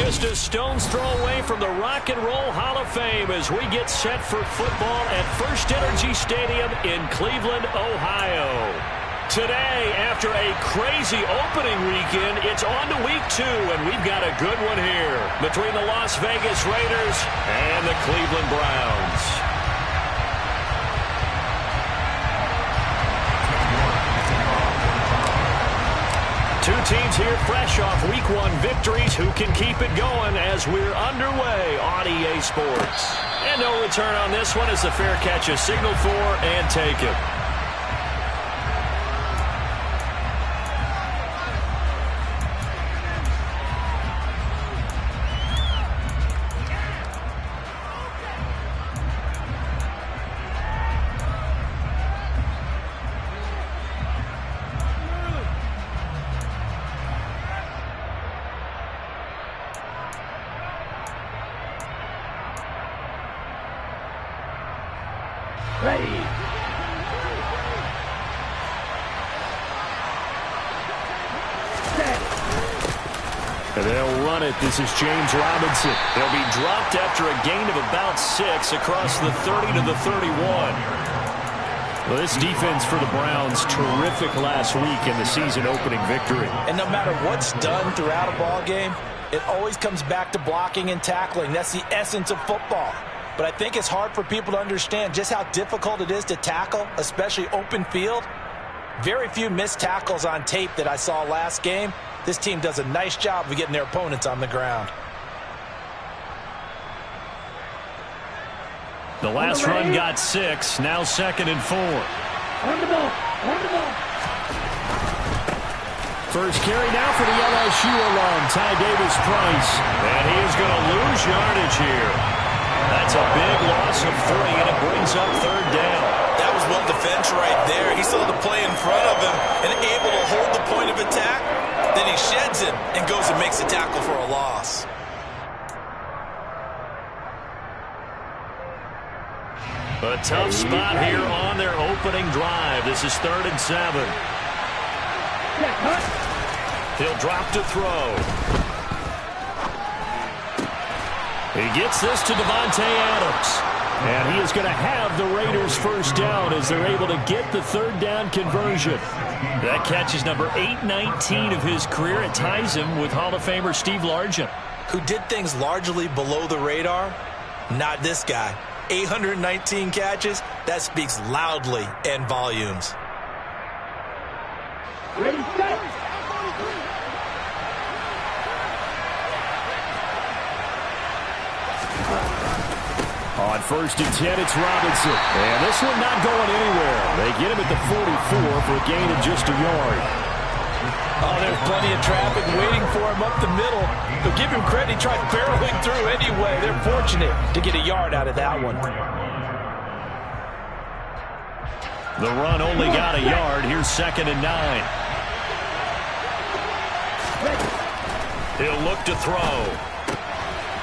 just a stone's throw away from the Rock and Roll Hall of Fame as we get set for football at First Energy Stadium in Cleveland, Ohio. Today, after a crazy opening weekend, it's on to week 2, and we've got a good one here between the Las Vegas Raiders and the Cleveland Browns. Two teams here fresh off week 1 victories who can keep it going as we're underway on EA Sports. And no return on this one as the fair catch is signaled for and taken. Ready. Set. And they'll run it. This is James Robinson. They'll be dropped after a gain of about 6 across the 30 to the 31. Well, this defense for the Browns, terrific last week in the season-opening victory. And no matter what's done throughout a ball game, it always comes back to blocking and tackling. That's the essence of football. But I think it's hard for people to understand just how difficult it is to tackle, especially open field. Very few missed tackles on tape that I saw last game. This team does a nice job of getting their opponents on the ground. The last run got 6, now 2nd and 4. On the ball. On the ball. First carry now for the LSU alum, Ty Davis-Price. And he is going to lose yardage here. That's a big loss of 3, and it brings up 3rd down. That was well defense right there. He saw the play in front of him and able to hold the point of attack. Then he sheds him and goes and makes a tackle for a loss. A tough spot here on their opening drive. This is 3rd and 7. He'll drop to throw. He gets this to Devontae Adams. And he is going to have the Raiders first down as they're able to get the 3rd down conversion. That catch is number 819 of his career. It ties him with Hall of Famer Steve Largent. Who did things largely below the radar? Not this guy. 819 catches, that speaks loudly in volumes. Ready, set. On 1st and 10, it's Robinson. And this one not going anywhere. They get him at the 44 for a gain of just a yard. Oh, there's plenty of traffic waiting for him up the middle. But give him credit, he tried barreling through anyway. They're fortunate to get a yard out of that one. The run only got a yard. Here's 2nd and 9. He'll look to throw.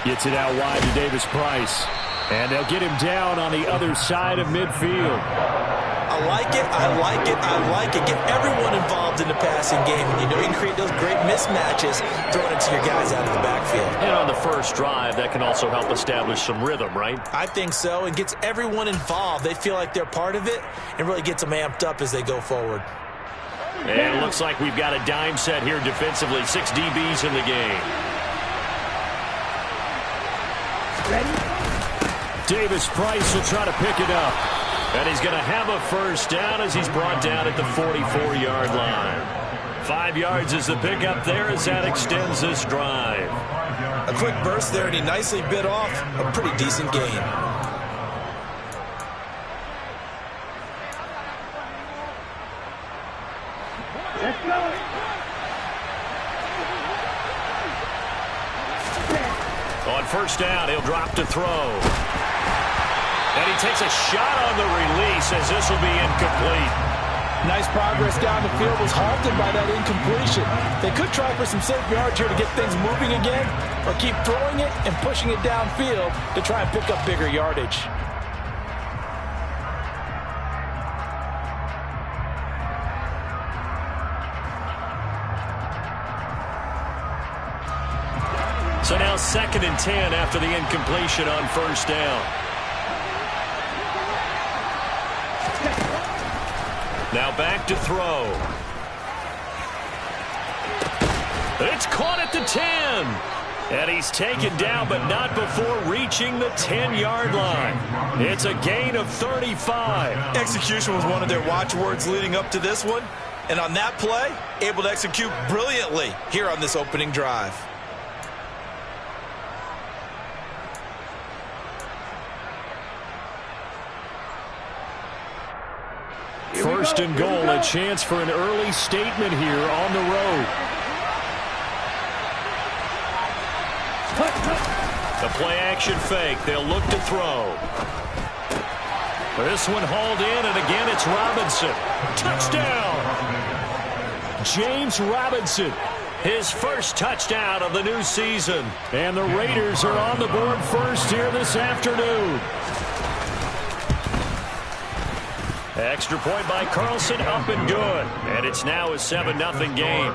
Gets it out wide to Davis-Price. And they'll get him down on the other side of midfield. I like it, I like it, I like it. Get everyone involved in the passing game. And you know you can create those great mismatches throwing it to your guys out of the backfield. And on the first drive, that can also help establish some rhythm, right? I think so. It gets everyone involved. They feel like they're part of it and really gets them amped up as they go forward. And it looks like we've got a dime set here defensively. 6 DBs in the game. Ready. Davis-Price will try to pick it up. And he's going to have a first down as he's brought down at the 44-yard line. 5 yards is the pickup there as that extends this drive. A quick burst there, and he nicely bit off a pretty decent gain. Let's go. On 1st down, he'll drop to throw. And he takes a shot on the release as this will be incomplete. Nice progress down the field, was halted by that incompletion. They could try for some safe yards here to get things moving again, or keep throwing it and pushing it downfield to try and pick up bigger yardage. So now 2nd and 10 after the incompletion on first down. Now back to throw. It's caught at the 10. And he's taken down, but not before reaching the 10-yard line. It's a gain of 35. Execution was one of their watchwords leading up to this one. And on that play, able to execute brilliantly here on this opening drive. First and goal, a chance for an early statement here on the road. The play-action fake. They'll look to throw. This one hauled in, and again it's Robinson. Touchdown! James Robinson, his first touchdown of the new season. And the Raiders are on the board first here this afternoon. Extra point by Carlson, up and good. And it's now a 7-0 game.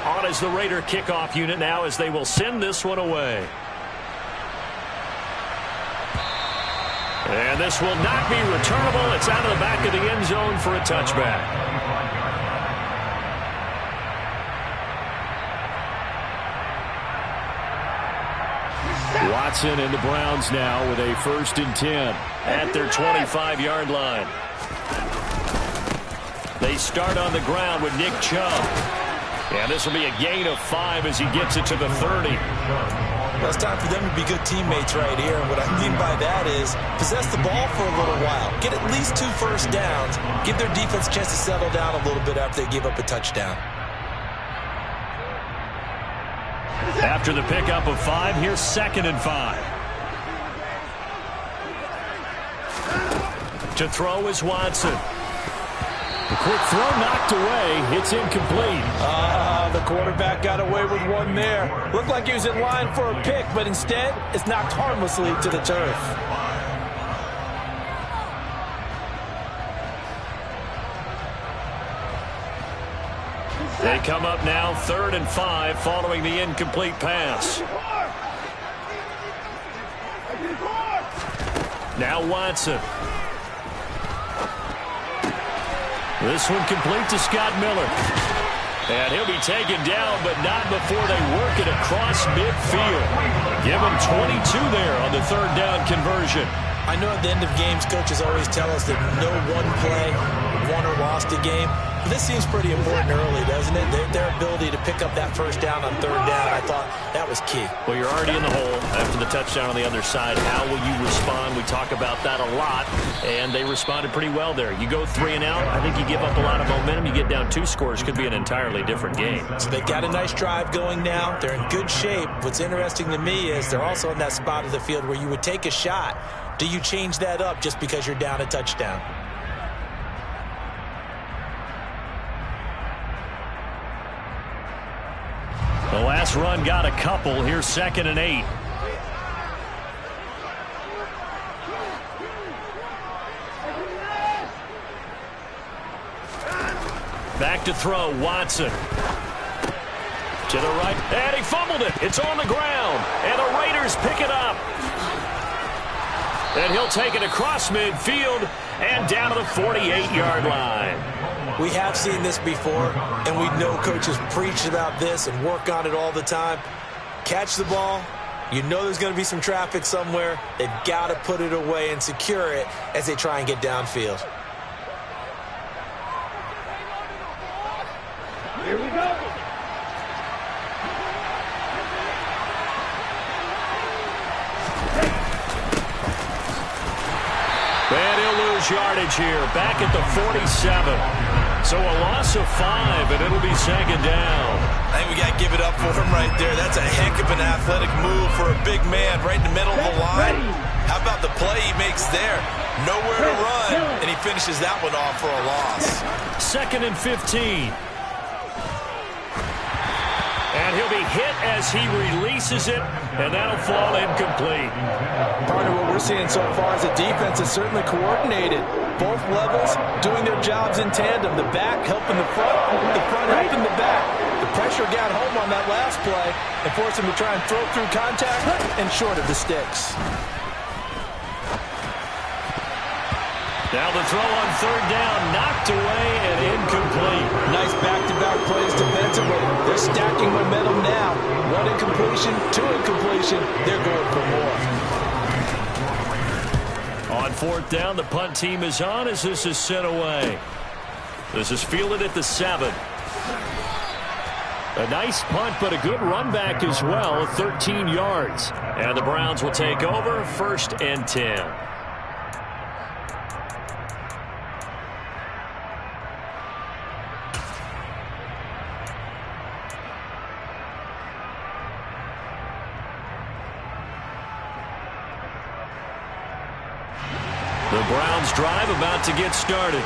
On as the Raider kickoff unit now as they will send this one away. And this will not be returnable. It's out of the back of the end zone for a touchback. Watson and the Browns now with a 1st and 10 at their 25-yard line. They start on the ground with Nick Chubb. And this will be a gain of 5 as he gets it to the 30. Well, it's time for them to be good teammates right here. And what I mean by that is possess the ball for a little while. Get at least 2 first downs. Give their defense a chance to settle down a little bit after they give up a touchdown. After the pickup of 5, here's 2nd and 5. To throw is Watson. The quick throw knocked away. It's incomplete. The quarterback got away with one there. Looked like he was in line for a pick, but instead, it's knocked harmlessly to the turf. They come up now 3rd and 5 following the incomplete pass. Now Watson. This one complete to Scott Miller. And he'll be taken down, but not before they work it across midfield. Give him 22 there on the 3rd down conversion. I know at the end of games, coaches always tell us that no one play won or lost a game. But this seems pretty important early, doesn't it? Their ability to pick up that 1st down on 3rd down, I thought that was key. Well, you're already in the hole after the touchdown on the other side. How will you respond? We talk about that a lot, and they responded pretty well there. You go 3 and out, I think you give up a lot of momentum. You get down 2 scores, could be an entirely different game. So they've got a nice drive going now. They're in good shape. What's interesting to me is they're also in that spot of the field where you would take a shot. Do you change that up just because you're down a touchdown? The last run got a couple. Here's 2nd and 8. Back to throw, Watson. To the right, and he fumbled it. It's on the ground, and the Raiders pick it up. And he'll take it across midfield and down to the 48-yard line. We have seen this before, and we know coaches preach about this and work on it all the time. Catch the ball. You know there's going to be some traffic somewhere. They've got to put it away and secure it as they try and get downfield. Here we go. And he'll lose yardage here, back at the 47. So a loss of 5, and it'll be 2nd down. I think we got to give it up for him right there. That's a heck of an athletic move for a big man right in the middle of the line. How about the play he makes there? Nowhere to run, and he finishes that one off for a loss. 2nd and 15. And And he'll be hit as he releases it, and that'll fall incomplete. Partner, what we're seeing so far is the defense is certainly coordinated. Both levels doing their jobs in tandem. The back helping the front helping the back. The pressure got home on that last play and forced him to try and throw through contact and short of the sticks. Now the throw on third down, knocked away and incomplete. Nice back-to-back plays defensively. They're stacking momentum now. One incompletion, two incompletion. They're going for more. On fourth down, the punt team is on as this is sent away. This is fielded at the 7. A nice punt, but a good run back as well, 13 yards. And the Browns will take over, 1st and 10. The Browns drive about to get started.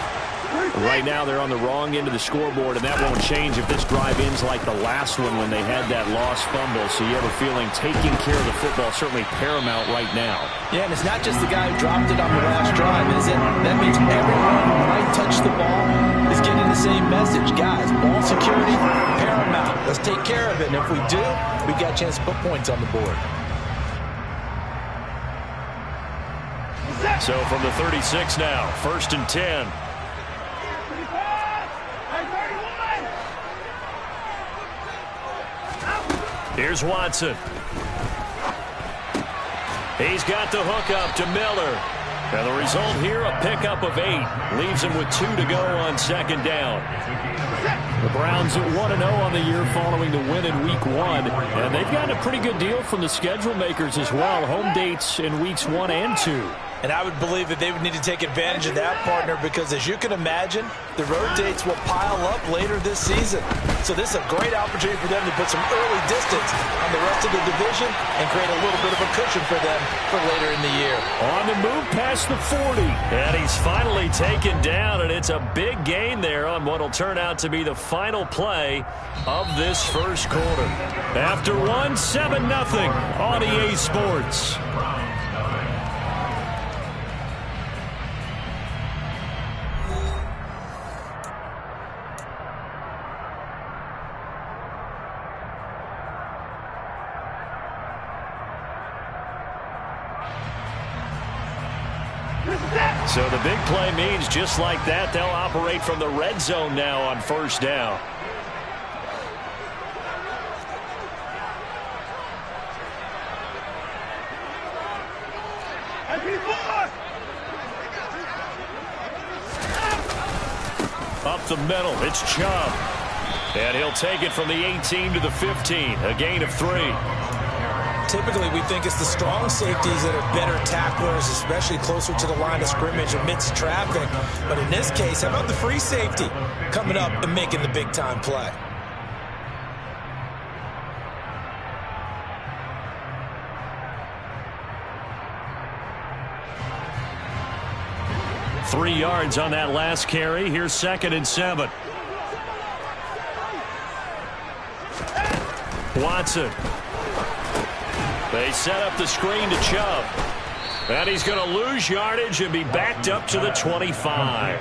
Right now they're on the wrong end of the scoreboard, and that won't change if this drive ends like the last one when they had that lost fumble. So you have a feeling taking care of the football certainly paramount right now. Yeah, and it's not just the guy who dropped it on the last drive, is it? That means everyone who might touch the ball is getting the same message. Guys, ball security, paramount. Let's take care of it, and if we do, we've got a chance to put points on the board. So from the 36 now, 1st and 10. Here's Watson. He's got the hook up to Miller. And the result here, a pickup of 8. Leaves him with 2 to go on 2nd down. The Browns at 1-0 on the year following the win in Week 1. And they've gotten a pretty good deal from the schedule makers as well. Home dates in Weeks 1 and 2. And I would believe that they would need to take advantage of that, partner, because as you can imagine, the road dates will pile up later this season. So this is a great opportunity for them to put some early distance on the rest of the division and create a little bit of a cushion for them for later in the year. On the move past the 40. And he's finally taken down, and it's a big gain there on what will turn out to be the final play of this first quarter. After 1, 7-0 on EA Sports. So the big play means just like that, they'll operate from the red zone now on 1st down. Up the middle, it's Chubb. And he'll take it from the 18 to the 15, a gain of 3. Typically, we think it's the strong safeties that are better tacklers, especially closer to the line of scrimmage amidst traffic. But in this case, how about the free safety coming up and making the big-time play? Three yards on that last carry. Here's 2nd and 7. Watson. They set up the screen to Chubb. And he's going to lose yardage and be backed up to the 25.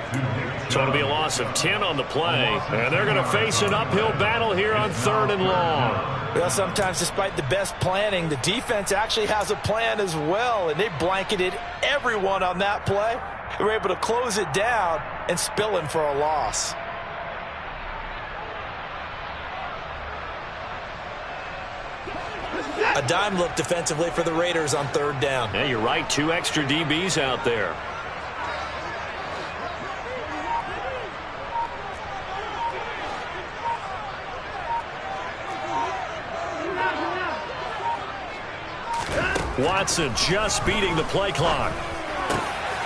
So it'll be a loss of 10 on the play. And they're going to face an uphill battle here on 3rd and long. Well, sometimes despite the best planning, the defense actually has a plan as well. And they blanketed everyone on that play. They were able to close it down and spill in for a loss. A dime look defensively for the Raiders on 3rd down. Yeah, you're right. 2 extra DBs out there. Watson just beating the play clock.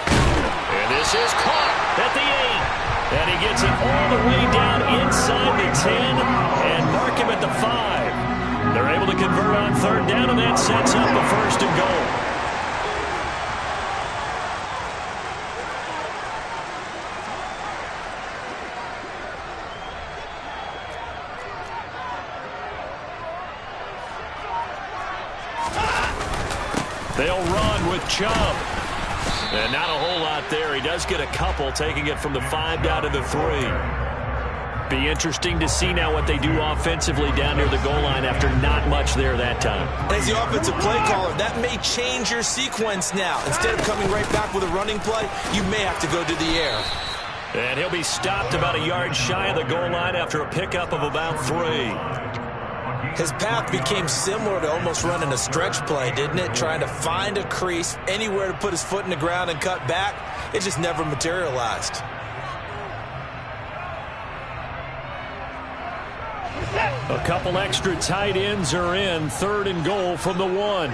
And this is caught at the 8. And he gets it all the way down inside the 10 and mark him at the 5. They're able to convert on 3rd down, and that sets up a 1st and goal. They'll run with Chubb. And not a whole lot there. He does get a couple, taking it from the 5 down to the 3. Be interesting to see now what they do offensively down near the goal line after not much there that time. As the offensive play caller, that may change your sequence now. Instead of coming right back with a running play, you may have to go to the air. And he'll be stopped about a yard shy of the goal line after a pickup of about 3. His path became similar to almost running a stretch play, didn't it? Trying to find a crease, anywhere to put his foot in the ground and cut back. It just never materialized. A couple extra tight ends are in. 3rd and goal from the 1.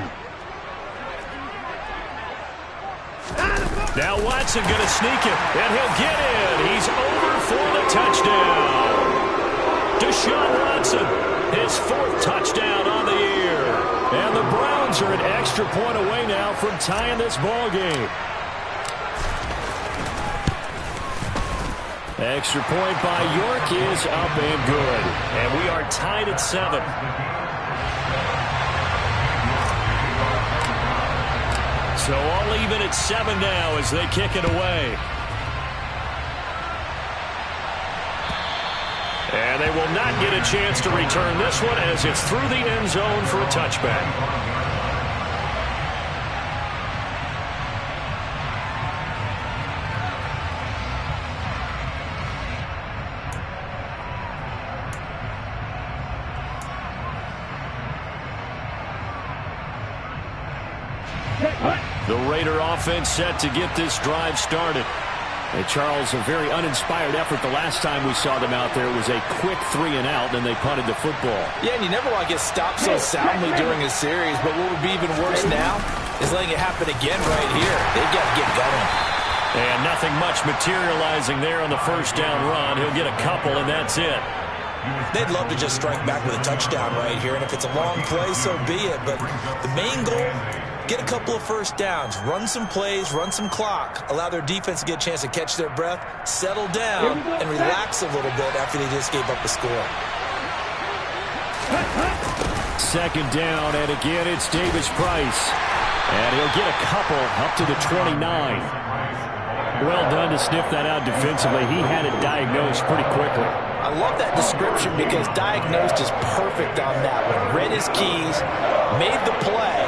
Now Watson going to sneak it, and he'll get in. He's over for the touchdown. Deshaun Watson, his 4th touchdown on the year. And the Browns are an extra point away now from tying this ball game. Extra point by York is up and good. And we are tied at 7. So all even at 7 now as they kick it away. And they will not get a chance to return this one as it's through the end zone for a touchback. The Raider offense set to get this drive started. And Charles, a very uninspired effort the last time we saw them out there. It was a quick 3 and out, and they punted the football. Yeah, and you never want to get stopped so soundly during a series, but what would be even worse now is letting it happen again right here. They've got to get going. And nothing much materializing there on the 1st down run. He'll get a couple, and that's it. They'd love to just strike back with a touchdown right here, and if it's a long play, so be it. But the main goal, get a couple of 1st downs, run some plays, run some clock, allow their defense to get a chance to catch their breath, settle down, and relax a little bit after they just gave up a score. 2nd down, and again it's Davis Price. And he'll get a couple up to the 29. Well done to sniff that out defensively. He had it diagnosed pretty quickly. I love that description because diagnosed is perfect on that one. Read his keys, made the play,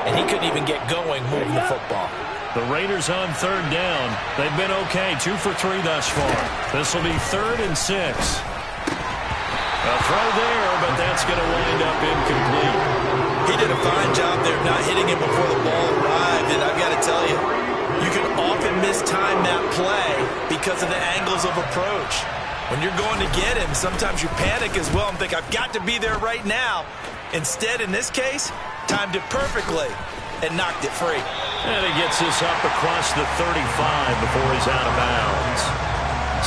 and he couldn't even get going moving the football. The Raiders on 3rd down. They've been okay, 2 for 3 thus far. This will be 3rd and 6. A throw there, but that's going to wind up incomplete. He did a fine job there not hitting him before the ball arrived, and I've got to tell you, you can often mistime that play because of the angles of approach. When you're going to get him, sometimes you panic as well and think, I've got to be there right now. Instead, in this case, timed it perfectly and knocked it free. And he gets this up across the 35 before he's out of bounds.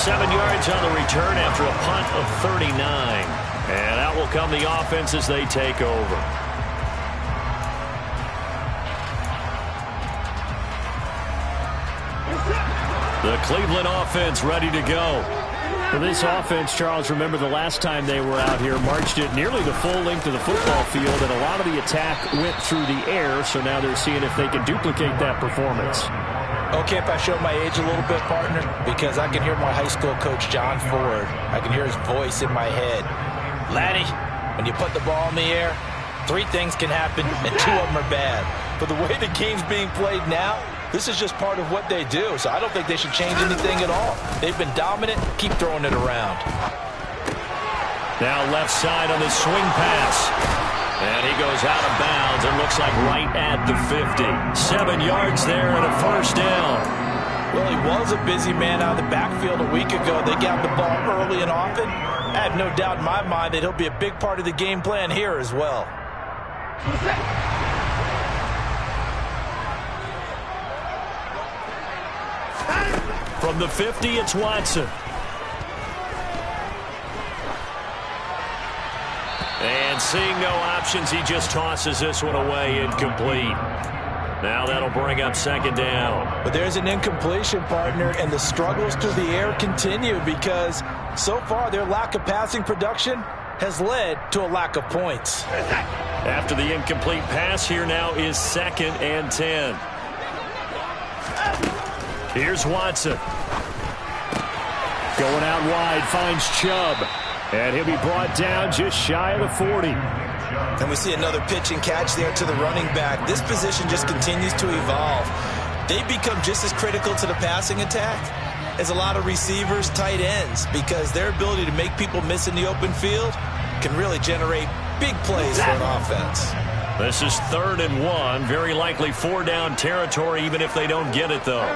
7 yards on the return after a punt of 39. And out will come the offense as they take over. The Cleveland offense ready to go. For this offense, Charles, remember the last time they were out here, marched it nearly the full length of the football field, and a lot of the attack went through the air, so now they're seeing if they can duplicate that performance. Okay, if I show my age a little bit, partner, because I can hear my high school coach, John Ford. I can hear his voice in my head. Laddie, when you put the ball in the air, 3 things can happen, and 2 of them are bad. But the way the game's being played now, this is just part of what they do, so I don't think they should change anything at all. They've been dominant. Keep throwing it around. Now left side on the swing pass. And he goes out of bounds and looks like right at the 50. 7 yards there and a 1st down. Well, he was a busy man out of the backfield a week ago. They got the ball early and often. I have no doubt in my mind that he'll be a big part of the game plan here as well. From the 50, it's Watson. And seeing no options, he just tosses this one away, incomplete. Now that'll bring up 2nd down. But there's an incompletion, partner, and the struggles through the air continue because so far their lack of passing production has led to a lack of points. After the incomplete pass, here now is 2nd and 10. Here's Watson. Going out wide, finds Chubb. And he'll be brought down just shy of the 40. And we see another pitch and catch there to the running back. This position just continues to evolve. They become just as critical to the passing attack as a lot of receivers, tight ends, because their ability to make people miss in the open field can really generate big plays for an offense. This is 3rd and 1. Very likely 4-down territory, even if they don't get it, though.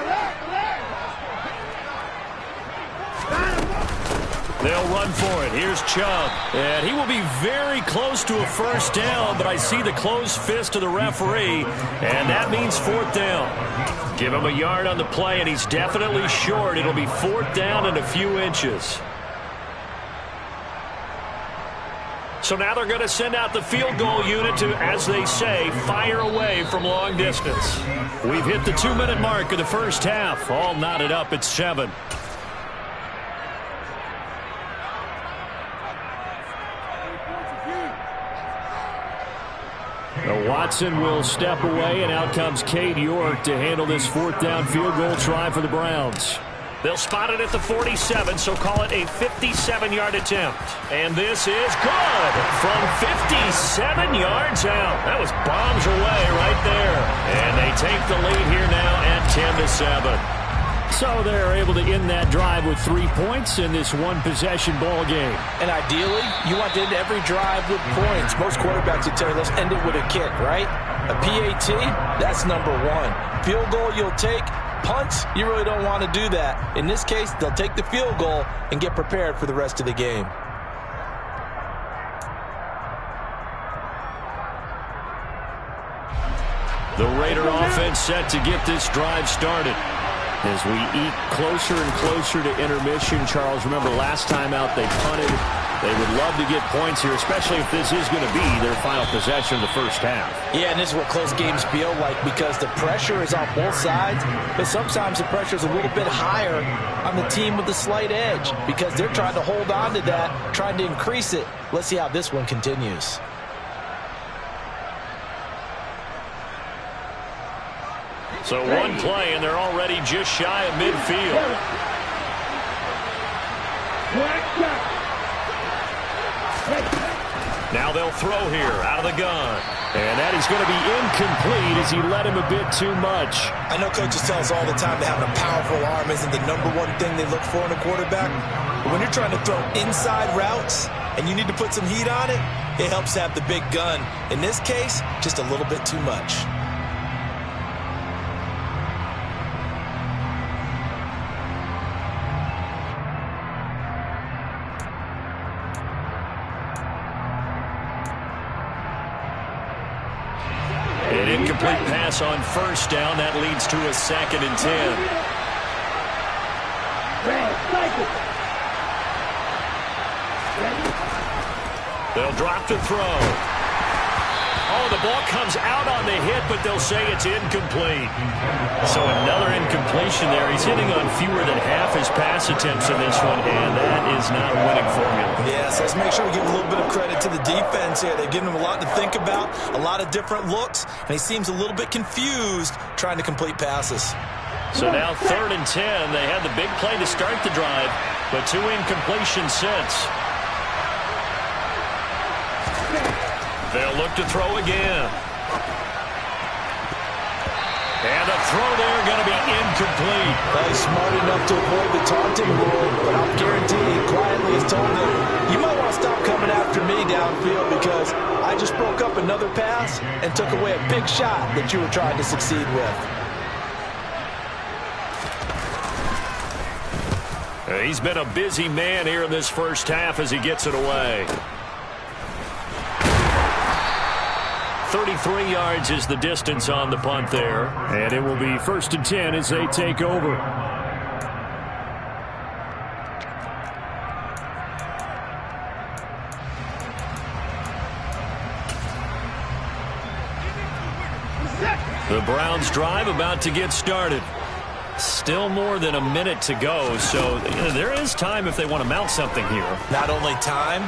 They'll run for it. Here's Chubb. And he will be very close to a 1st down, but I see the closed fist of the referee, and that means 4th down. Give him a yard on the play, and he's definitely short. It'll be 4th down and a few inches. So now they're going to send out the field goal unit to, as they say, fire away from long distance. We've hit the 2-minute mark of the first half. All knotted up at 7. Now Watson will step away, and out comes Cade York to handle this 4th down field goal try for the Browns. They'll spot it at the 47, so call it a 57-yard attempt. And this is good from 57 yards out. That was bombs away right there. And they take the lead here now at 10-7. So they're able to end that drive with 3 points in this one-possession ball game. And ideally, you want to end every drive with points. Most quarterbacks would tell you, let's end it with a kick, right? A PAT, that's number 1. Field goal you'll take. Punts, you really don't want to do that. In this case, they'll take the field goal and get prepared for the rest of the game. The Raider offense set to get this drive started. As we eat closer and closer to intermission, Charles, remember last time out they punted. They would love to get points here, especially if this is going to be their final possession of the first half. Yeah, and this is what close games feel like because the pressure is on both sides, but sometimes the pressure is a little bit higher on the team with the slight edge because they're trying to hold on to that, trying to increase it. Let's see how this one continues. So one play, and they're already just shy of midfield. Now they'll throw here out of the gun. And that is going to be incomplete as he led him a bit too much. I know coaches tell us all the time that having a powerful arm isn't the number one thing they look for in a quarterback. But when you're trying to throw inside routes and you need to put some heat on it, it helps to have the big gun. In this case, just a little bit too much. An incomplete pass on 1st down. That leads to a 2nd and 10. They'll drop to throw. Oh, the ball comes out on the hit, but they'll say it's incomplete. So another incompletion there. He's hitting on fewer than half his pass attempts in this one, and that is not a winning formula. Yes, let's make sure we give a little bit of credit to the defense here. They've given him a lot to think about, a lot of different looks, and he seems a little bit confused trying to complete passes. So now 3rd and 10. They had the big play to start the drive, but 2 incompletions since. They'll look to throw again. And a throw there going to be incomplete. Well, he's smart enough to avoid the taunting rule, but I'll guarantee he quietly has told him, you might want to stop coming after me downfield because I just broke up another pass and took away a big shot that you were trying to succeed with. He's been a busy man here in this first half as he gets it away. 33 yards is the distance on the punt there. And it will be 1st and 10 as they take over. The Browns drive about to get started. Still more than a minute to go, so there is time if they want to mount something here. Not only time,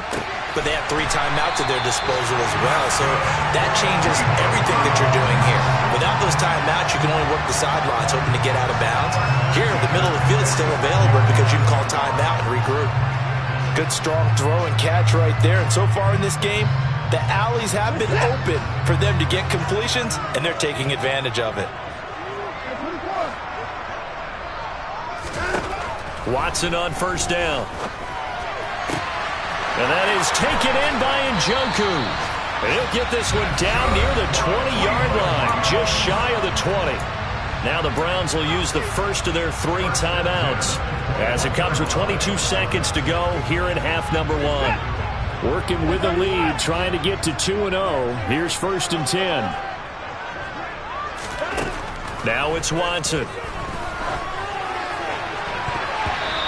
but they have 3 timeouts at their disposal as well, so that changes everything that you're doing here. Without those timeouts, you can only work the sidelines, hoping to get out of bounds. Here, the middle of the field is still available because you can call timeout and regroup. Good, strong throw and catch right there, and so far in this game, the alleys have been open for them to get completions, and they're taking advantage of it. Watson on first down. And that is taken in by Njoku. And he'll get this one down near the 20-yard line, just shy of the 20. Now the Browns will use the first of their 3 timeouts as it comes with 22 seconds to go here in half number 1. Working with the lead, trying to get to 2-0. Here's 1st and 10. Now it's Watson.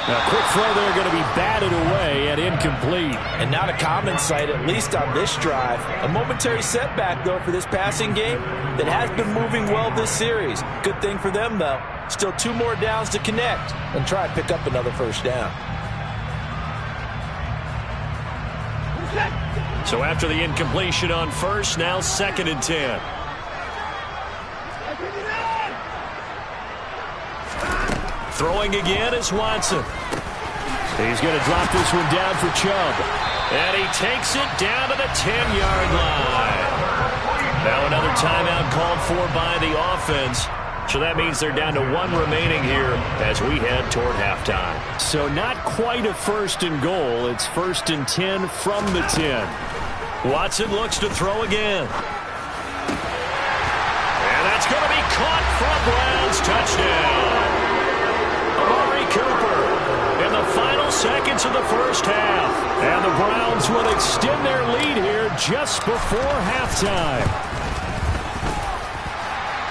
A quick throw there going to be batted away and incomplete. And not a common sight, at least on this drive. A momentary setback, though, for this passing game that has been moving well this series. Good thing for them, though. Still 2 more downs to connect and try and pick up another first down. So after the incompletion on first, now 2nd and 10. Throwing again is Watson. He's going to drop this one down for Chubb. And he takes it down to the 10-yard line. Now another timeout called for by the offense. So that means they're down to 1 remaining here as we head toward halftime. So not quite a 1st and goal. It's 1st and 10 from the 10. Watson looks to throw again. And that's going to be caught for a Browns touchdown. Cooper in the final seconds of the first half. And the Browns will extend their lead here just before halftime.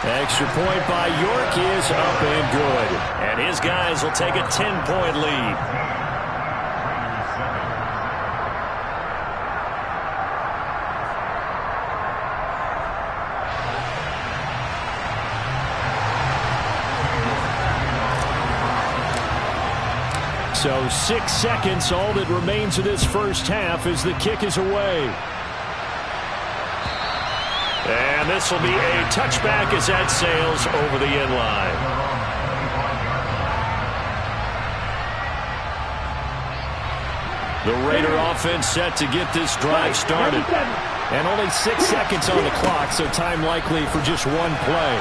Extra point by York is up and good. And his guys will take a 10-point lead. So 6 seconds, all that remains of this first half as the kick is away. And this will be a touchback as that sails over the end line. The Raider offense set to get this drive started. And only 6 seconds on the clock, so time likely for just 1 play.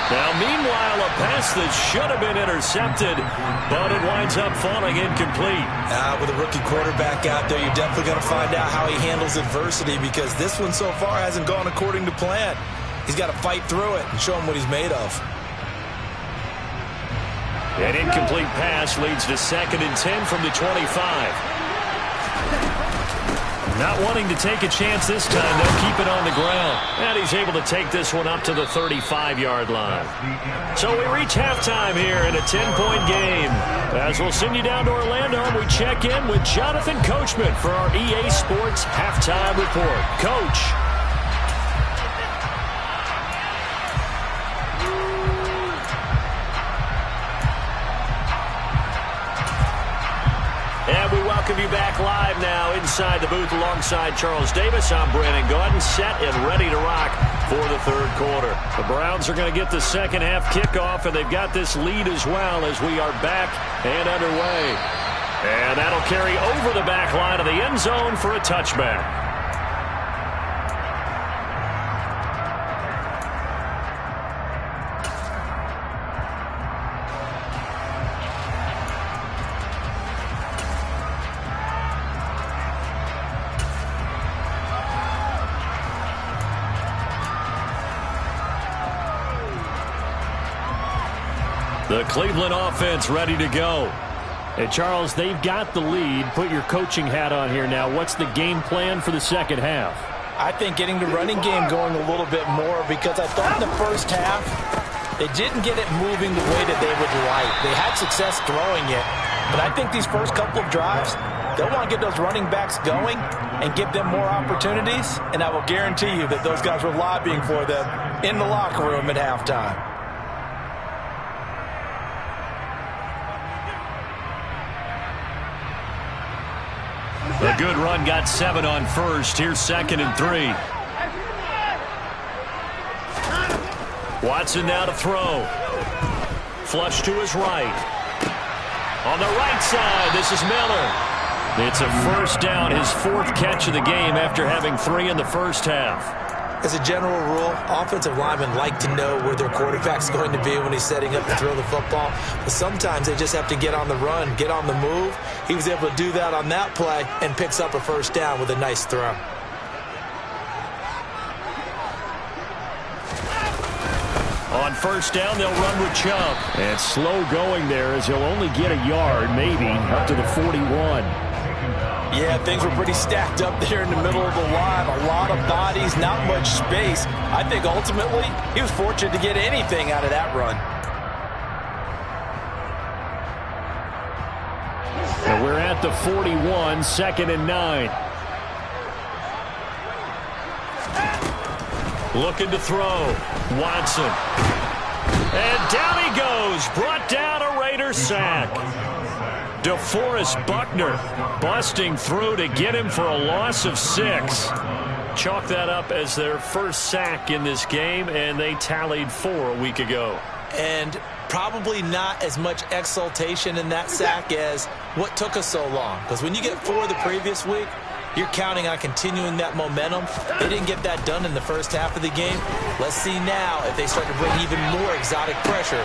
Now, meanwhile, a pass that should have been intercepted, but it winds up falling incomplete. With a rookie quarterback out there, you're definitely going to find out how he handles adversity because this one so far hasn't gone according to plan. He's got to fight through it and show him what he's made of. An incomplete pass leads to 2nd and 10 from the 25. Not wanting to take a chance this time, they'll keep it on the ground. And he's able to take this one up to the 35-yard line. So we reach halftime here in a 10-point game. As we'll send you down to Orlando, we check in with Jonathan Coachman for our EA Sports Halftime Report. Coach. And we welcome you back live now inside the booth alongside Charles Davis. I'm Brandon Gaudin, set and ready to rock for the 3rd quarter. The Browns are going to get the second half kickoff, and they've got this lead as well as we are back and underway. And that'll carry over the back line of the end zone for a touchback. The Cleveland offense ready to go. Hey, Charles, they've got the lead. Put your coaching hat on here now. What's the game plan for the second half? I think getting the running game going a little bit more because I thought in the first half they didn't get it moving the way that they would like. They had success throwing it, but I think these first couple of drives, they'll want to get those running backs going and give them more opportunities, and I will guarantee you that those guys were lobbying for them in the locker room at halftime. A good run got 7 on first. Here's 2nd and 3. Watson now to throw. Flush to his right. On the right side, this is Miller. It's a first down, his 4th catch of the game after having 3 in the first half. As a general rule, offensive linemen like to know where their quarterback's going to be when he's setting up to throw the football. But sometimes they just have to get on the run, get on the move. He was able to do that on that play and picks up a first down with a nice throw. On first down, they'll run with Chubb. And slow going there as he'll only get a yard, maybe, up to the 41. Yeah, things were pretty stacked up there in the middle of the line. A lot of bodies, not much space. I think ultimately he was fortunate to get anything out of that run. And we're at the 41, 2nd and 9. Looking to throw. Watson. And down he goes. Brought down a Raider sack. DeForest Buckner busting through to get him for a loss of 6. Chalk that up as their first sack in this game, and they tallied 4 a week ago. And probably not as much exultation in that sack as what took us so long. Because when you get 4 the previous week, you're counting on continuing that momentum. They didn't get that done in the first half of the game. Let's see now if they start to bring even more exotic pressure.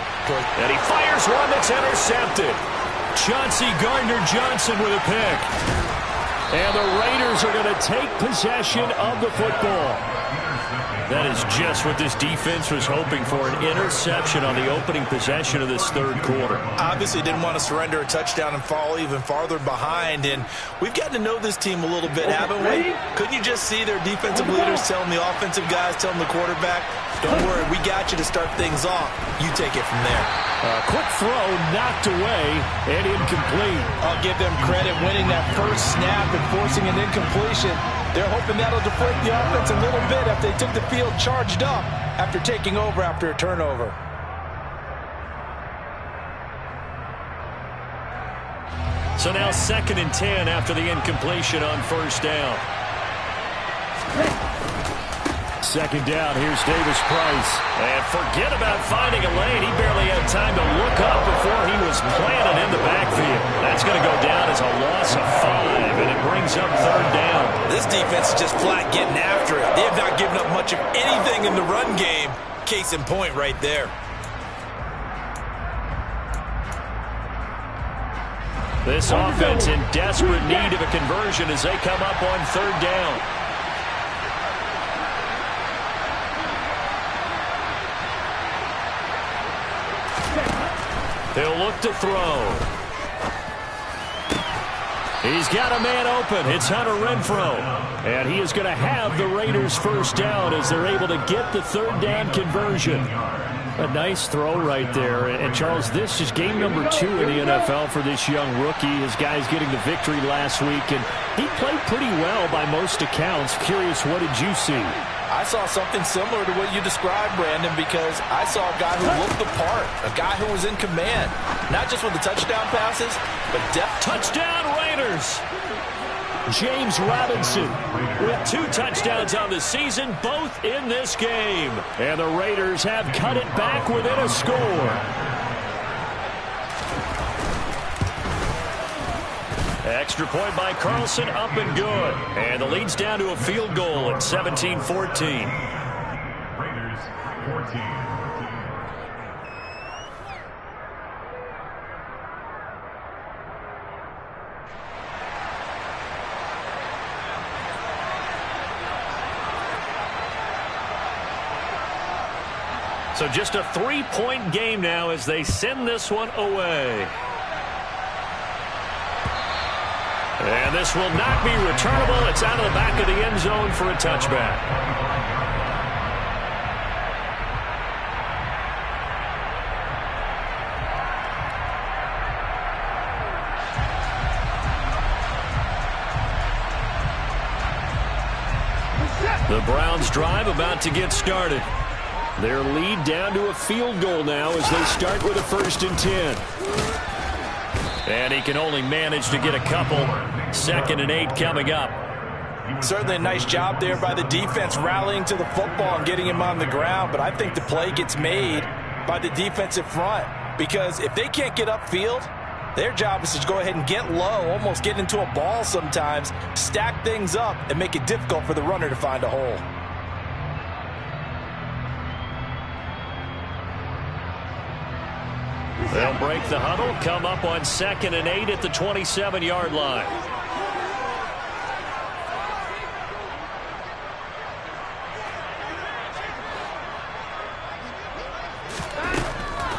And he fires one that's intercepted. Chauncey Gardner-Johnson with a pick. And the Raiders are going to take possession of the football. That is just what this defense was hoping for, an interception on the opening possession of this 3rd quarter. Obviously didn't want to surrender a touchdown and fall even farther behind. And we've gotten to know this team a little bit, haven't we? Couldn't you just see their defensive leaders telling the offensive guys, telling the quarterback, don't worry, we got you to start things off. You take it from there. Quick throw knocked away and incomplete. I'll give them credit winning that first snap and forcing an incompletion. They're hoping that'll deflate the offense a little bit after they took the field charged up after taking over after a turnover. So now 2nd and 10 after the incompletion on first down. 2nd down, here's Davis Price. And forget about finding a lane. He barely had time to look up before he was planted in the backfield. That's going to go down as a loss of 5, and it brings up 3rd down. This defense is just flat getting after it. They have not given up much of anything in the run game. Case in point right there. This offense in desperate need of a conversion as they come up on 3rd down. He'll look to throw. He's got a man open. It's Hunter Renfrow. And he is going to have the Raiders first down as they're able to get the 3rd down conversion. A nice throw right there. And Charles, this is game number 2 in the NFL for this young rookie. His guys getting the victory last week. And he played pretty well by most accounts. Curious, what did you see? I saw something similar to what you described, Brandon, because I saw a guy who looked the part, a guy who was in command, not just with the touchdown passes, but depth. Touchdown Raiders! James Robinson with 2 touchdowns on the season, both in this game. And the Raiders have cut it back within a score. Extra point by Carlson, up and good. And the lead's down to a field goal at 17-14. Raiders 14. So just a 3-point game now as they send this one away. And this will not be returnable. It's out of the back of the end zone for a touchback. The Browns drive about to get started. Their lead down to a field goal now as they start with a 1st and 10. And he can only manage to get a couple. 2nd and 8 coming up. Certainly a nice job there by the defense rallying to the football and getting him on the ground. But I think the play gets made by the defensive front. Because if they can't get upfield, their job is to go ahead and get low, almost get into a ball sometimes, stack things up, and make it difficult for the runner to find a hole. They'll break the huddle, come up on 2nd and 8 at the 27-yard line.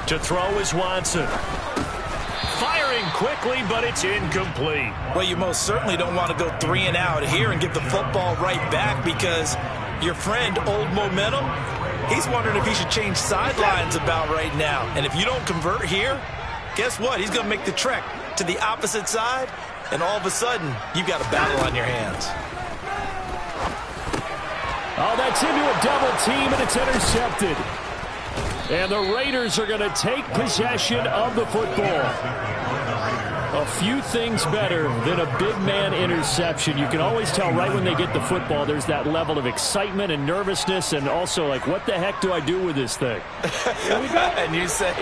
To throw is Watson. Firing quickly, but it's incomplete. Well, you most certainly don't want to go 3 and out here and give the football right back because your friend, Old Momentum, he's wondering if he should change sidelines about right now. And if you don't convert here, guess what? He's going to make the trek to the opposite side, and all of a sudden, you've got a battle on your hands. Oh, that's into a double team, and it's intercepted. And the Raiders are going to take possession of the football. A few things better than a big man interception. You can always tell right when they get the football, there's that level of excitement and nervousness, and also like, what the heck do I do with this thing? And you say,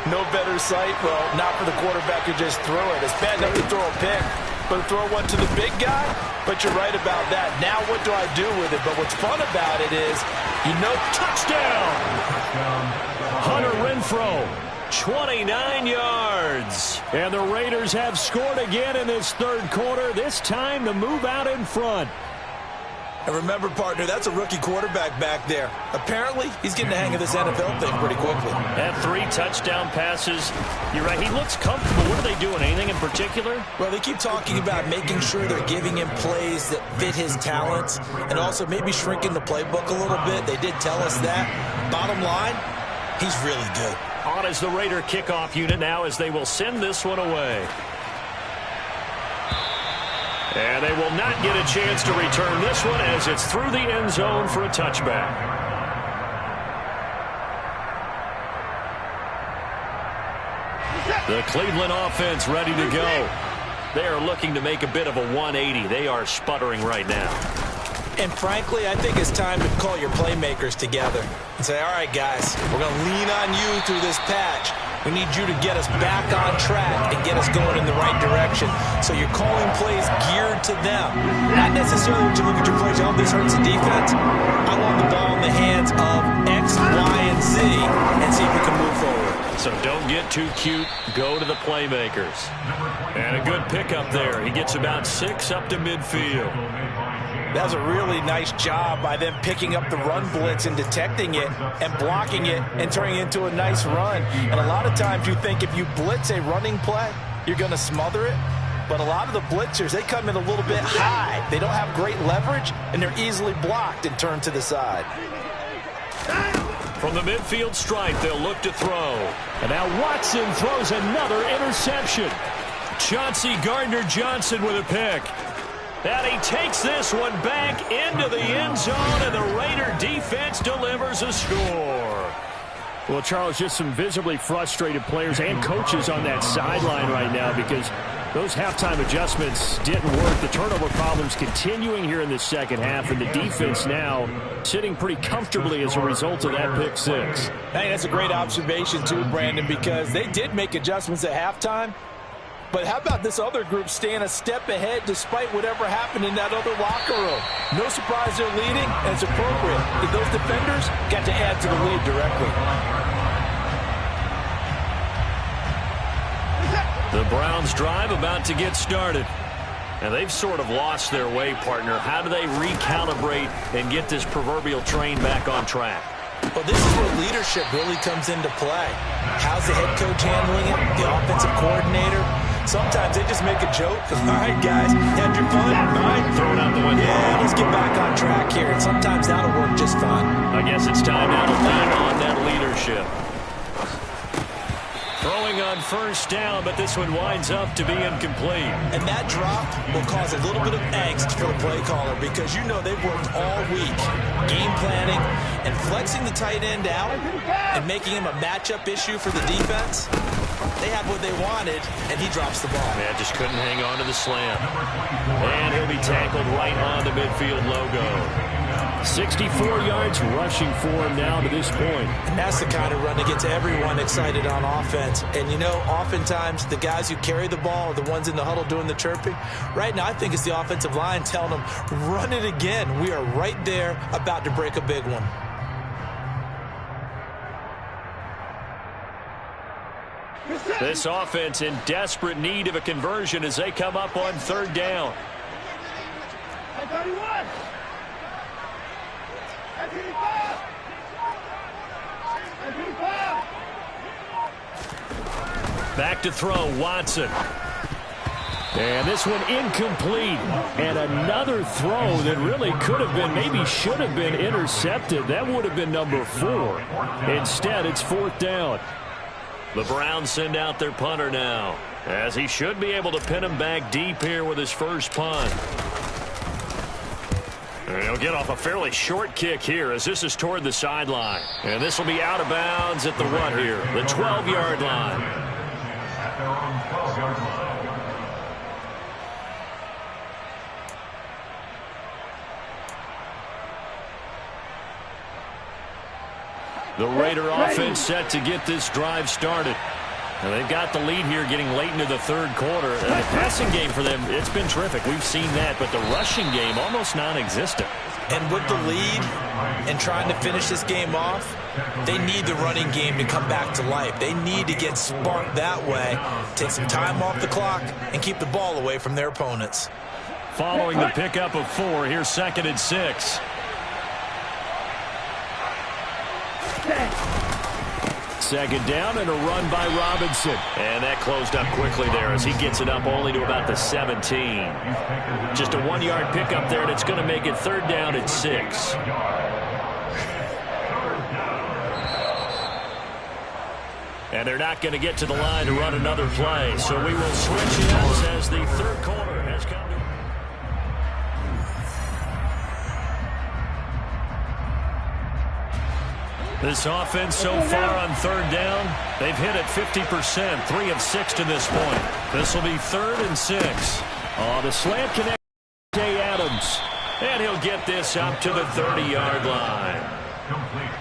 no better sight? Well, not for the quarterback who just threw it. It's bad enough to throw a pick, but throw one to the big guy? But you're right about that. Now what do I do with it? But what's fun about it is, touchdown! Hunter Renfrow, 29 yards. And the Raiders have scored again in this third quarter, this time to move out in front. And remember, partner, that's a rookie quarterback back there. Apparently, he's getting the hang of this NFL thing pretty quickly. Had 3 touchdown passes. You're right, he looks comfortable. What are they doing? Anything in particular? Well, they keep talking about making sure they're giving him plays that fit his talents and also maybe shrinking the playbook a little bit. They did tell us that. Bottom line, he's really good. On is the Raider kickoff unit now as they will send this one away. And they will not get a chance to return this one as it's through the end zone for a touchback. The Cleveland offense ready to go. They are looking to make a bit of a 180. They are sputtering right now. And frankly, I think it's time to call your playmakers together and say, all right, guys, we're going to lean on you through this patch. We need you to get us back on track and get us going in the right direction. So you're calling plays geared to them. Not necessarily when you look at your plays, oh, this hurts the defense. I want the ball in the hands of X, Y, and Z and see if we can move forward. So don't get too cute. Go to the playmakers. And a good pickup there. He gets about 6 up to midfield. That was a really nice job by them picking up the run blitz and detecting it and blocking it and turning it into a nice run. And a lot of times you think if you blitz a running play, you're going to smother it. But a lot of the blitzers, they come in a little bit high. They don't have great leverage, and they're easily blocked and turned to the side. From the midfield stripe, they'll look to throw. And now Watson throws another interception. Chauncey Gardner-Johnson with a pick. And he takes this one back into the end zone, and the Raider defense delivers a score. Well, Charles, just some visibly frustrated players and coaches on that sideline right now because those halftime adjustments didn't work. The turnover problems continuing here in the second half, and the defense now sitting pretty comfortably as a result of that pick six. Hey, that's a great observation too, Brandon, because they did make adjustments at halftime. But how about this other group staying a step ahead despite whatever happened in that other locker room? No surprise they're leading, and it's appropriate. Those defenders got to add to the lead directly. The Browns drive about to get started. And they've sort of lost their way, partner. How do they recalibrate and get this proverbial train back on track? Well, this is where leadership really comes into play. How's the head coach handling it? The offensive coordinator? Sometimes they just make a joke. All right, guys, had your fun? All right, throw it out the window. Yeah, let's get back on track here. And sometimes that'll work just fine. I guess it's time now to lean on that leadership. Throwing on first down, but this one winds up to be incomplete. And that drop will cause a little bit of angst for the play caller because you know they've worked all week game planning and flexing the tight end out and making him a matchup issue for the defense. They had what they wanted, and he drops the ball. Yeah, just couldn't hang on to the slam. And he'll be tackled right on the midfield logo. 64 yards rushing for him now to this point. And that's the kind of run that gets everyone excited on offense. And, you know, oftentimes the guys who carry the ball are the ones in the huddle doing the chirping. Right now, I think it's the offensive line telling them, run it again. We are right there about to break a big one. This offense in desperate need of a conversion as they come up on third down. 31. Back to throw, Watson. And this one incomplete. And another throw that really could have been, maybe should have been intercepted. That would have been number 4. Instead, it's fourth down. The Browns send out their punter now, as he should be able to pin him back deep here with his first punt. And he'll get off a fairly short kick here as this is toward the sideline. And this will be out of bounds at the what here? The 12-yard line. The Raider offense set to get this drive started. And they've got the lead here getting late into the third quarter. And the passing game for them, it's been terrific. We've seen that. But the rushing game, almost non-existent. And with the lead and trying to finish this game off, they need the running game to come back to life. They need to get sparked that way, take some time off the clock, and keep the ball away from their opponents. Following the pickup of 4, here's 2nd and 6. Second down and a run by Robinson. And that closed up quickly there as he gets it up only to about the 17. Just a 1-yard pickup there, and it's going to make it third down at 6. And they're not going to get to the line to run another play. So we will switch ends as the third quarter has come to. This offense so far on third down, they've hit it 50%, 3 of 6 to this point. This will be 3rd and 6. Oh, the slant connect Jay Adams. And he'll get this up to the 30-yard line.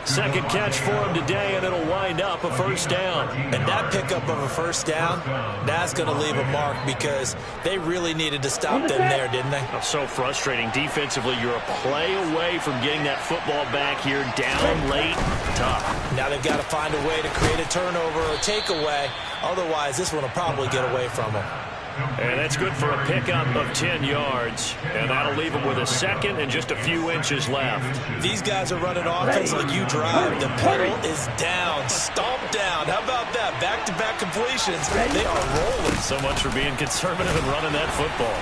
Second catch for him today, and it'll wind up a first down. And that pickup of a first down, that's going to leave a mark because they really needed to stop them there, didn't they? Oh, so frustrating. Defensively, you're a play away from getting that football back here down late. Tough. Now they've got to find a way to create a turnover or takeaway. Otherwise, this one will probably get away from them. And that's good for a pickup of 10 yards. And that'll leave them with a second and just a few inches left. These guys are running offense like you drive. The pedal is down, stomped down. How about that? Back-to-back completions. They are rolling. So much for being conservative and running that football.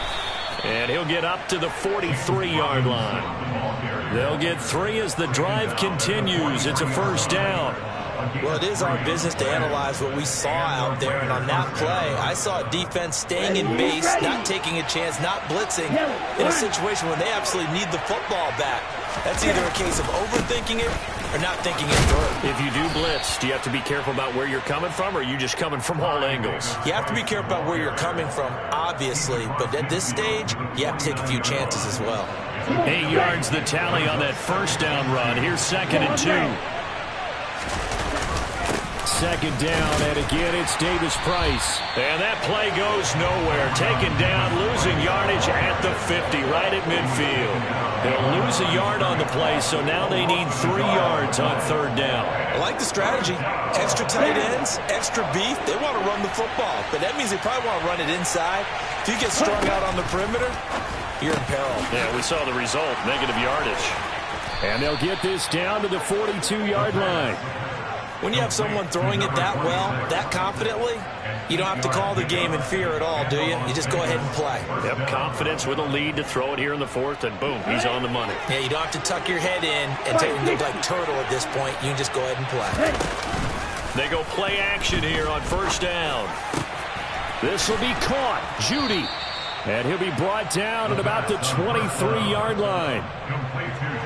And he'll get up to the 43-yard line. They'll get 3 as the drive continues. It's a first down. Well, it is our business to analyze what we saw out there, and on that play, I saw a defense staying in base, not taking a chance, not blitzing, in a situation where they absolutely need the football back. That's either a case of overthinking it or not thinking it through. If you do blitz, do you have to be careful about where you're coming from, or are you just coming from all angles? You have to be careful about where you're coming from, obviously, but at this stage, you have to take a few chances as well. 8 yards the tally on that first down run. Here's 2nd and 2. Second down, and again, it's Davis Price. And that play goes nowhere. Taken down, losing yardage at the 50, right at midfield. They'll lose a yard on the play, so now they need 3 yards on third down. I like the strategy. Extra tight ends, extra beef. They want to run the football, but that means they probably want to run it inside. If you get strung out on the perimeter, you're in peril. Yeah, we saw the result, negative yardage. And they'll get this down to the 42-yard line. When you have someone throwing it that well, that confidently, you don't have to call the game in fear at all, do you? You just go ahead and play. Yep, confidence with a lead to throw it here in the fourth, and boom, he's on the money. Yeah, you don't have to tuck your head in and look like turtle at this point. You can just go ahead and play. They go play action here on first down. This will be caught. Judy. And he'll be brought down at about the 23-yard line.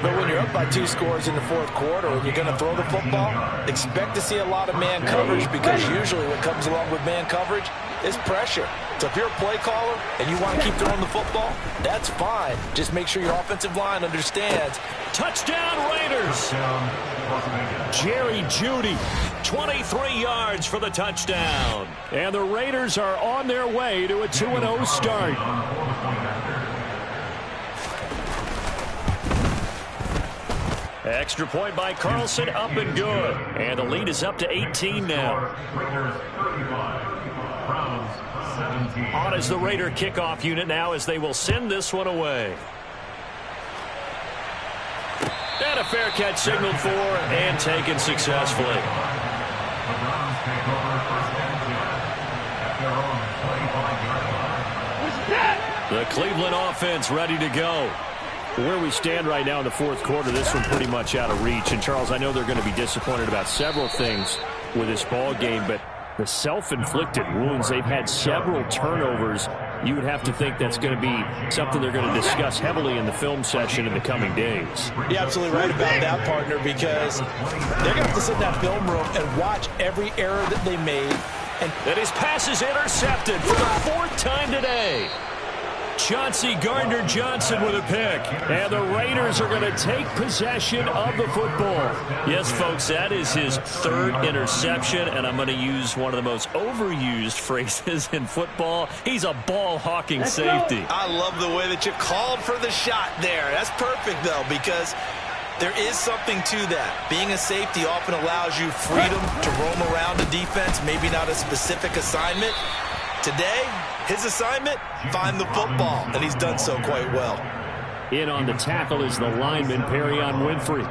But when you're up by 2 scores in the fourth quarter and you're going to throw the football, expect to see a lot of man coverage, because usually what comes along with man coverage is pressure. So if you're a play caller and you want to keep throwing the football, that's fine. Just make sure your offensive line understands. Touchdown Raiders! Jerry Jeudy, 23 yards for the touchdown. And the Raiders are on their way to a 2-0 start. Extra point by Carlson, up and good. And the lead is up to 18 now. On as the Raider kickoff unit now, as they will send this one away. And a fair catch signaled for and taken successfully. The Cleveland offense ready to go. Where we stand right now in the fourth quarter, this one pretty much out of reach. And, Charles, I know they're going to be disappointed about several things with this ball game, but the self-inflicted wounds, they've had several turnovers. You would have to think that's going to be something they're going to discuss heavily in the film session in the coming days. You're absolutely right about that, partner, because they're going to have to sit in that film room and watch every error that they made. And his pass is intercepted for the 4th time today. Chauncey Gardner-Johnson with a pick. And the Raiders are going to take possession of the football. Yes, folks, that is his 3rd interception, and I'm going to use one of the most overused phrases in football. He's a ball-hawking safety. I love the way that you called for the shot there. That's perfect, though, because there is something to that. Being a safety often allows you freedom to roam around the defense, maybe not a specific assignment. Today, his assignment, find the football, and he's done so quite well. In on the tackle is the lineman, Perrion Winfrey.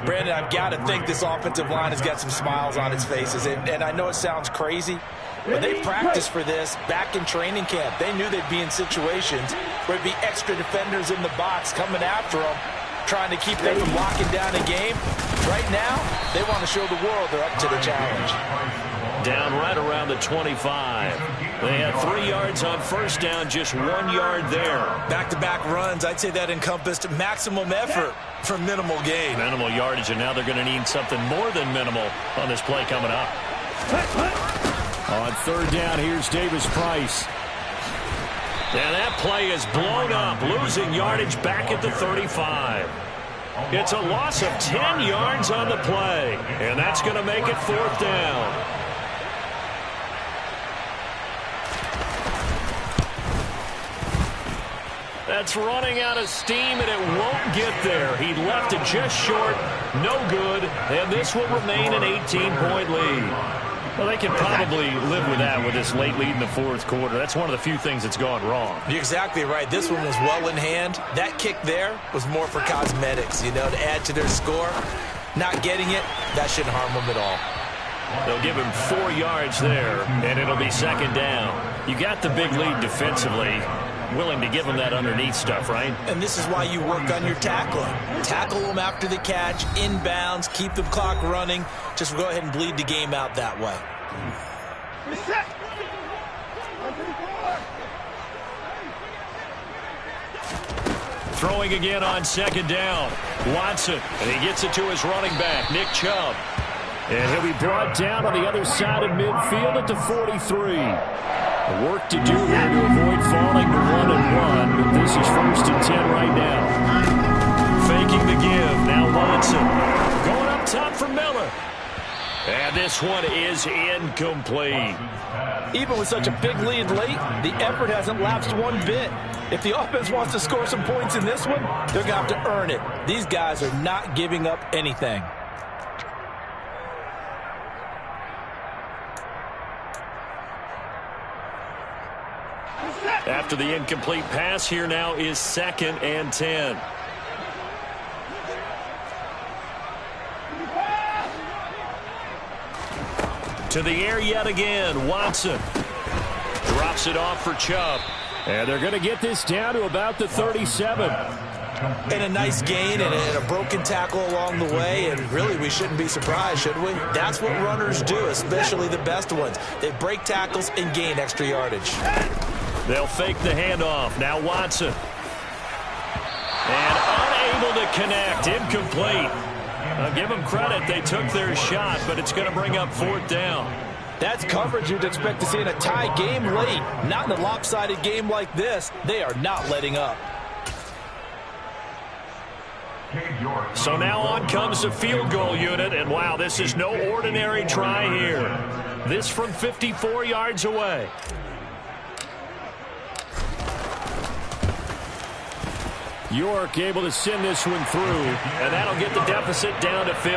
Brandon, I've got to think this offensive line has got some smiles on its faces, and I know it sounds crazy, but they practiced for this back in training camp. They knew they'd be in situations where there'd be extra defenders in the box coming after them, trying to keep them from locking down a game. Right now, they want to show the world they're up to the challenge. Down right around the 25. They had 3 yards on first down, just 1 yard there. Back-to-back runs, I'd say that encompassed maximum effort for minimal gain. Minimal yardage, and now they're going to need something more than minimal on this play coming up. On 3rd down, here's Davis Price. And that play is blown up, losing yardage back at the 35. It's a loss of 10 yards on the play, and that's going to make it 4th down. That's running out of steam, and it won't get there. He left it just short, no good, and this will remain an 18-point lead. Well, they can probably live with that with this late lead in the fourth quarter. That's one of the few things that's gone wrong. You're exactly right. This one was well in hand. That kick there was more for cosmetics, you know, to add to their score. Not getting it, that shouldn't harm them at all. They'll give him 4 yards there, and it'll be 2nd down. You got the big lead defensively. Willing to give them that underneath stuff, right? And this is why you work on your tackling. Tackle them after the catch, inbounds, keep the clock running. Just go ahead and bleed the game out that way. Throwing again on 2nd down. Watson, and he gets it to his running back, Nick Chubb. And he'll be brought down on the other side of midfield at the 43. Work to do here to avoid falling to 1-1, but this is 1st and 10 right now. Faking the give, now Watson. Going up top for Miller. And this one is incomplete. Even with such a big lead late, the effort hasn't lapsed one bit. If the offense wants to score some points in this one, they're going to have to earn it. These guys are not giving up anything. After the incomplete pass, here now is 2nd and 10. To the air yet again, Watson. Drops it off for Chubb. And they're going to get this down to about the 37. And a nice gain and a broken tackle along the way, and really we shouldn't be surprised, should we? That's what runners do, especially the best ones. They break tackles and gain extra yardage. They'll fake the handoff. Now Watson. And unable to connect. Incomplete. I'll give them credit. They took their shot, but it's going to bring up 4th down. That's coverage you'd expect to see in a tie game late. Not in a lopsided game like this. They are not letting up. So now on comes the field goal unit, and wow, this is no ordinary try here. This from 54 yards away. York able to send this one through, and that'll get the deficit down to 15.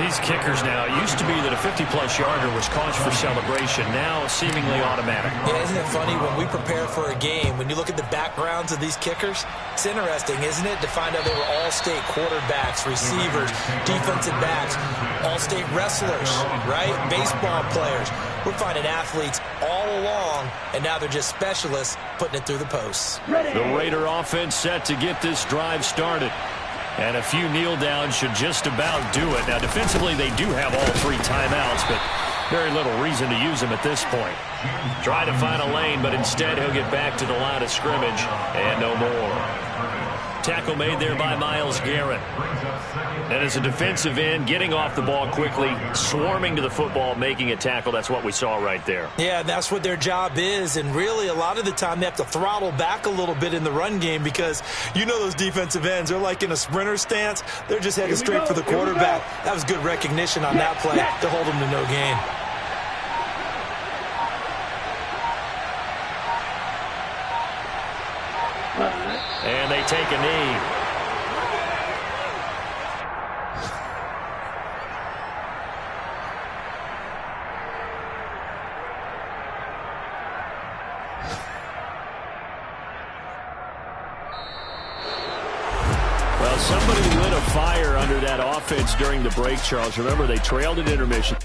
These kickers now, it used to be that a 50-plus yarder was cause for celebration, now seemingly automatic. Yeah, isn't it funny when we prepare for a game, when you look at the backgrounds of these kickers, it's interesting, isn't it, to find out they were all-state quarterbacks, receivers, defensive backs, all-state wrestlers, right? Baseball players. We're finding athletes all along, and now they're just specialists putting it through the posts. The Raider offense set to get this drive started. And a few kneel downs should just about do it. Now, defensively, they do have all 3 timeouts, but very little reason to use them at this point. Try to find a lane, but instead he'll get back to the line of scrimmage, and no more. Tackle made there by Myles Garrett. And as a defensive end, getting off the ball quickly, swarming to the football, making a tackle. That's what we saw right there. Yeah, that's what their job is. And really, a lot of the time, they have to throttle back a little bit in the run game because you know those defensive ends, they're like in a sprinter stance. They're just heading straight for the quarterback. That was good recognition on that play to hold them to no gain. And they take a knee. Well, somebody lit a fire under that offense during the break, Charles. Remember, they trailed at intermission.